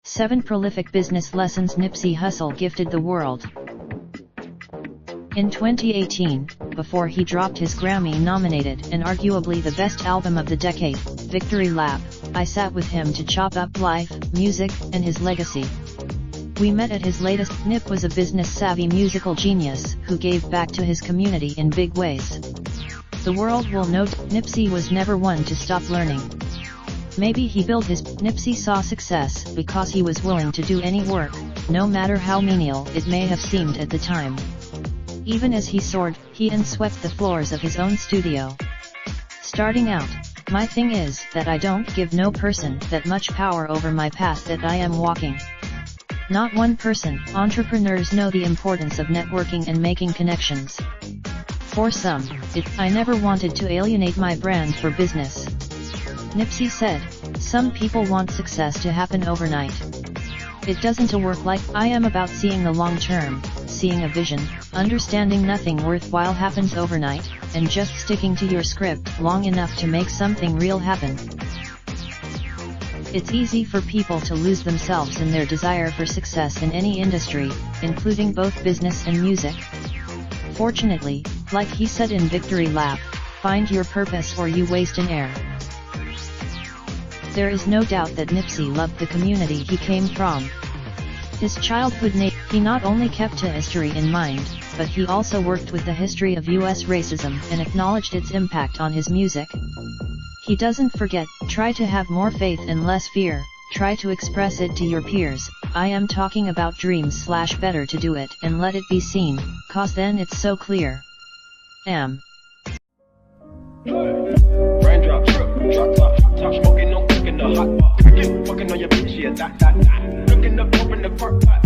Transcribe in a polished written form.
Seven prolific business lessons Nipsey Hussle gifted the world. In 2018, before he dropped his Grammy-nominated and arguably the best album of the decade, Victory Lap, I sat with him to chop up life, music, and his legacy. We met at his latest. Nip was a business-savvy musical genius who gave back to his community in big ways. The world will note, Nipsey was never one to stop learning. Maybe he built his. Nipsey saw success because he was willing to do any work, no matter how menial it may have seemed at the time. Even as he soared, he swept the floors of his own studio. Starting out, my thing is that I don't give no person that much power over my path that I am walking. Not one person. Entrepreneurs know the importance of networking and making connections. For some, I never wanted to alienate my brand for business. Nipsey said, some people want success to happen overnight. It doesn't work like I am about seeing the long term, seeing a vision, understanding nothing worthwhile happens overnight, and just sticking to your script long enough to make something real happen. It's easy for people to lose themselves in their desire for success in any industry, including both business and music. Fortunately, like he said in Victory Lap, find your purpose or you waste an air. There is no doubt that Nipsey loved the community he came from. His childhood he not only kept history in mind, but he also worked with the history of US racism and acknowledged its impact on his music. He doesn't forget, try to have more faith and less fear, try to express it to your peers. I am talking about dreams / better to do it and let it be seen, cause then it's so clear. Raindrop, drop top smoking, no cooking the hot pot. Fucking on your bitch, yeah, that. Looking up, open the park pot.